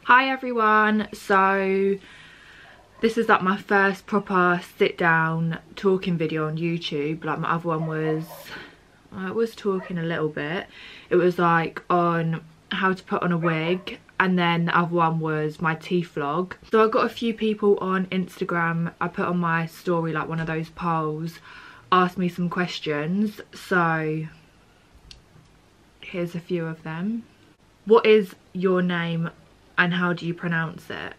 Hi everyone, so this is like my first proper sit down talking video on YouTube. Like my other one was, I was talking a little bit. It was like on how to put on a wig, and then the other one was my teeth vlog. So I got a few people on Instagram, I put on my story like one of those polls, asked me some questions, so here's a few of them. What is your name and how do you pronounce it?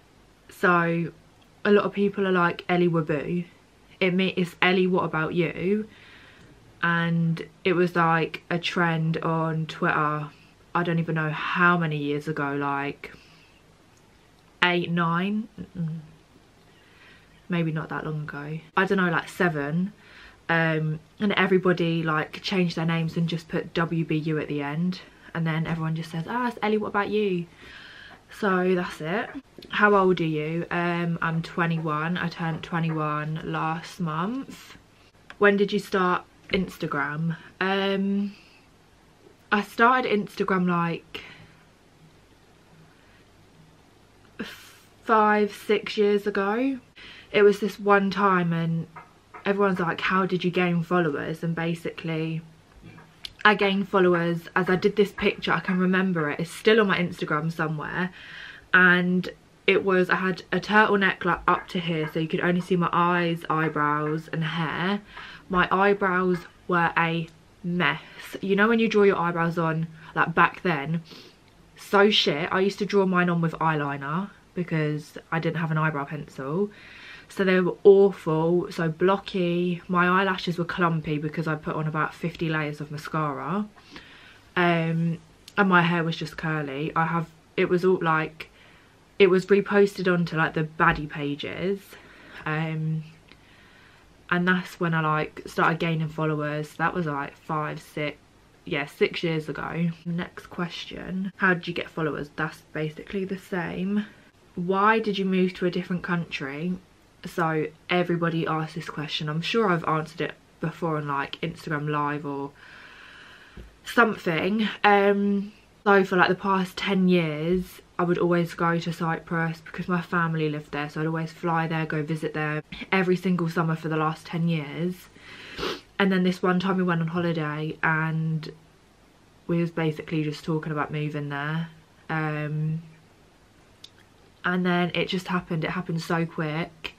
So a lot of people are like Ellie Waboo. It's Ellie, what about you? And it was like a trend on Twitter, I don't even know how many years ago, like 8, 9, maybe not that long ago, I don't know, like 7. And everybody like changed their names and just put WBU at the end, and then everyone just says, ah, it's Ellie, what about you? So that's it. How old are you? I'm 21. I turned 21 last month. When did you start Instagram? I started Instagram like 5, 6 years ago. It was this one time and everyone's like, how did you gain followers? And basically I gained followers as I did this picture. I can remember it, it's still on my Instagram somewhere, and it was, I had a turtleneck like up to here, so you could only see my eyes, eyebrows and hair. My eyebrows were a mess. You know when you draw your eyebrows on, like back then, so shit. I used to draw mine on with eyeliner because I didn't have an eyebrow pencil. So they were awful, so blocky. My eyelashes were clumpy because I put on about 50 layers of mascara. And my hair was just curly. It was all like, it was reposted onto like the baddie pages. And that's when I like started gaining followers. That was like 5, 6, yeah, 6 years ago. Next question, how did you get followers? That's basically the same. Why did you move to a different country? So everybody asks this question. I'm sure I've answered it before on like Instagram live or something. So for like the past 10 years I would always go to Cyprus because my family lived there, so I'd always fly there, go visit there every single summer for the last 10 years. And then this one time we went on holiday and we was basically just talking about moving there, and then it just happened. It happened so quick.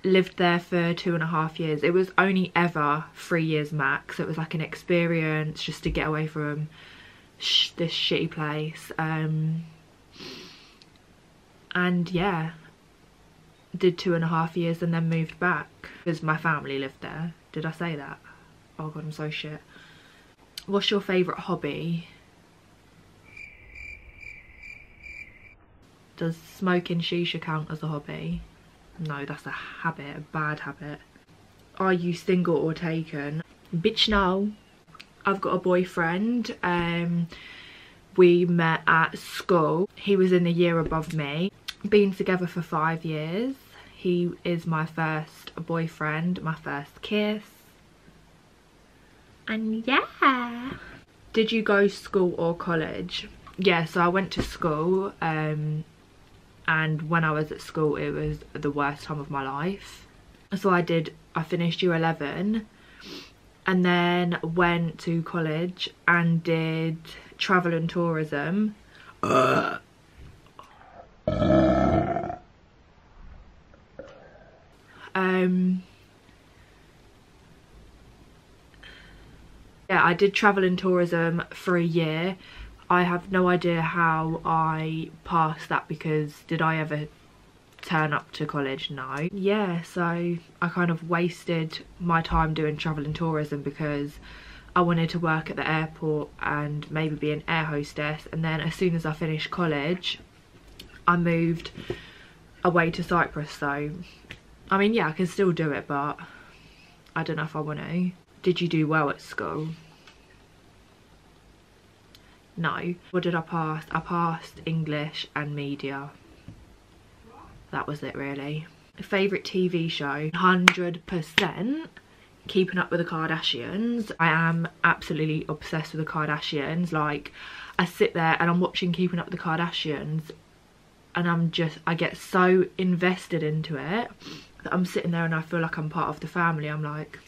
Lived there for 2.5 years. It was only ever 3 years max. It was like an experience just to get away from this shitty place. And yeah, did 2.5 years and then moved back because my family lived there. Did I say that? Oh god, I'm so shit. What's your favourite hobby? Does smoking shisha count as a hobby? No, that's a habit, a bad habit. Are you single or taken? Bitch, no. I've got a boyfriend. We met at school. He was in the year above me. Been together for 5 years. He is my first boyfriend, my first kiss. And yeah. Did you go to school or college? Yeah, so I went to school. And when I was at school it was the worst time of my life. So I finished year 11 and then went to college and did travel and tourism. Yeah, I did travel and tourism for a year. I have no idea how I passed that because did I ever turn up to college? No. Yeah, so I kind of wasted my time doing travel and tourism because I wanted to work at the airport and maybe be an air hostess, and then as soon as I finished college I moved away to Cyprus. So I mean, yeah, I can still do it, but I don't know if I want to. Did you do well at school? No. What did I pass? I passed English and media. That was it really. Favourite TV show? 100% Keeping Up with the Kardashians. I am absolutely obsessed with the Kardashians. Like, I sit there and I'm watching Keeping Up with the Kardashians and I get so invested into it that I'm sitting there and I feel like I'm part of the family. I'm like,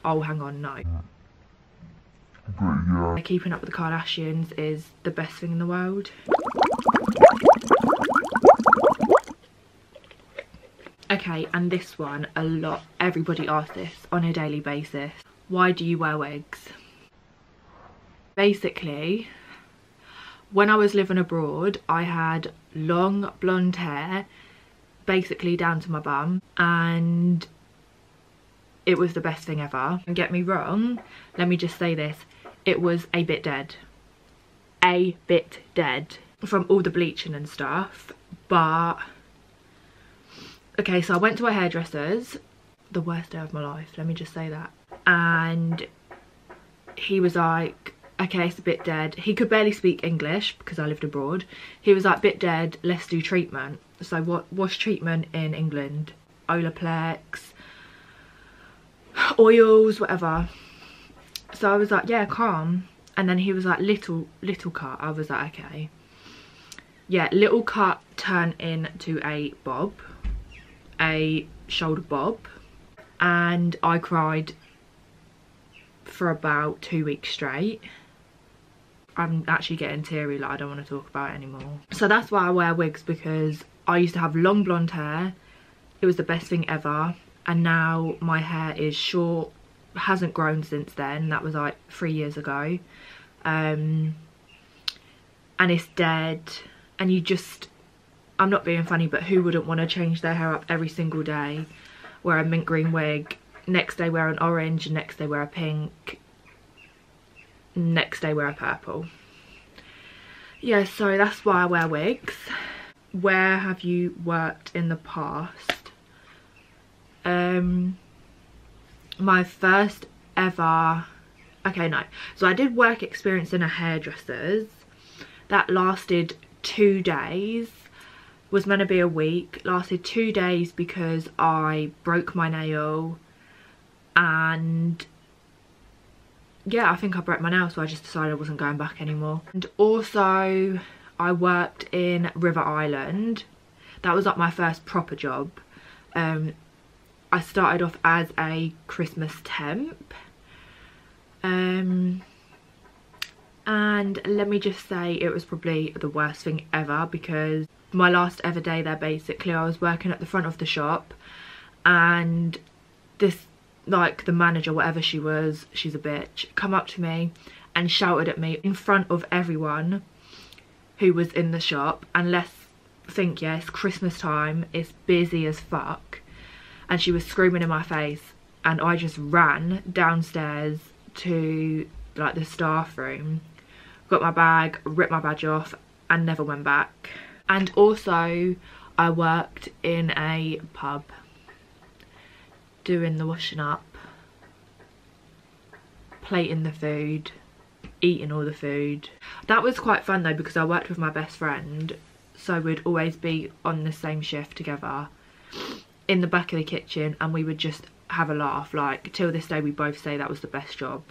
oh, hang on, no. But yeah. Keeping up with the Kardashians is the best thing in the world. Okay, and this one, everybody asks this on a daily basis. Why do you wear wigs? Basically, when I was living abroad, I had long blonde hair, basically down to my bum, and it was the best thing ever. Don't get me wrong, let me just say this, it was a bit dead. A bit dead from all the bleaching and stuff, but okay, so I went to a hairdresser's, the worst day of my life, let me just say that. And he was like, okay, it's a bit dead. He could barely speak English because I lived abroad. He was like, bit dead, let's do treatment. So what's treatment in England? Olaplex, oils, whatever. So I was like, yeah, calm. And then he was like, little cut. I was like, okay. Yeah, little cut turned into a bob, a shoulder bob. And I cried for about 2 weeks straight. I'm actually getting teary, like I don't want to talk about it anymore. So that's why I wear wigs, because I used to have long blonde hair. It was the best thing ever. And now my hair is short, hasn't grown since then. That was like 3 years ago. And it's dead. And you just, I'm not being funny, but who wouldn't want to change their hair up every single day? Wear a mint green wig, next day wear an orange, next day wear a pink, next day wear a purple. Yeah, so that's why I wear wigs. Where have you worked in the past? My first ever, okay, no, so I did work experience in a hairdresser's that lasted 2 days. Was meant to be a week, lasted 2 days because I broke my nail, and yeah, I think I broke my nail, so I just decided I wasn't going back anymore. And also I worked in River Island. That was like my first proper job. I started off as a Christmas temp, and let me just say it was probably the worst thing ever, because my last ever day there, basically I was working at the front of the shop, and this, like, the manager, whatever she was, she's a bitch, come up to me and shouted at me in front of everyone who was in the shop. And let's think, yes, Christmas time, it's busy as fuck, and she was screaming in my face, and I just ran downstairs to like the staff room, got my bag, ripped my badge off, and never went back. And also I worked in a pub doing the washing up, plating the food, eating all the food. That was quite fun though, because I worked with my best friend, so we'd always be on the same shift together in the back of the kitchen, and we would just have a laugh. Like, till this day we both say that was the best job.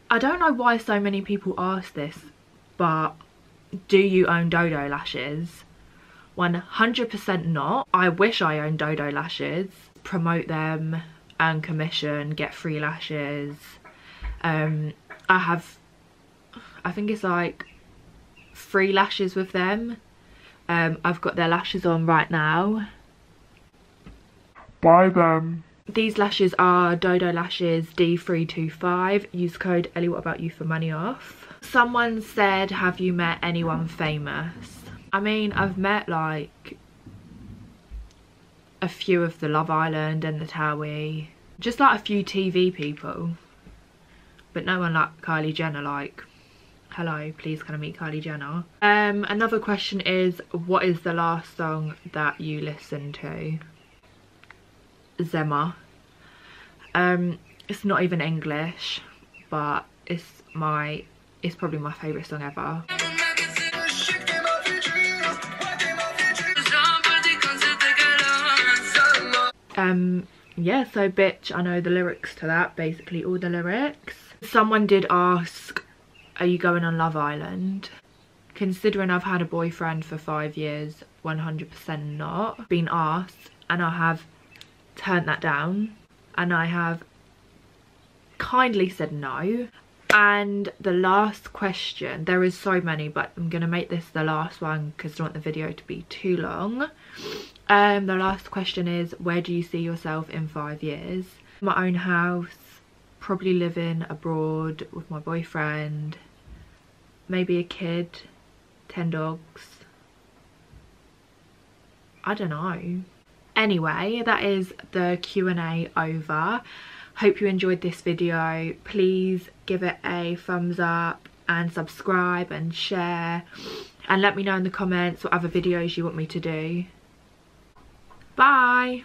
I don't know why so many people ask this, but do you own Dodo Lashes? 100% not. I wish I owned Dodo Lashes. Promote them, earn commission, get free lashes. I think it's like 3 lashes with them. I've got their lashes on right now. Buy them. These lashes are Dodo Lashes D325. Use code Ellie What About You for money off. Someone said, have you met anyone famous? I mean, I've met like a few of the Love Island and the Towie. Just like a few TV people. But no one like Kylie Jenner, like, hello, please can I meet Kylie Jenner? Another question is, what is the last song that you listened to? Zemma. It's not even English, but it's probably my favourite song ever. Yeah, so bitch, I know the lyrics to that, basically all the lyrics. Someone did ask, are you going on Love Island? considering I've had a boyfriend for 5 years, 100% not. Been asked and I have turned that down, and I have kindly said no. And the last question, there is so many, but I'm gonna make this the last one because I don't want the video to be too long. The last question is, where do you see yourself in 5 years? My own house, probably living abroad with my boyfriend, maybe a kid, 10 dogs, I don't know. Anyway, that is the Q&A over. Hope you enjoyed this video. Please give it a thumbs up and subscribe and share, and let me know in the comments what other videos you want me to do. Bye.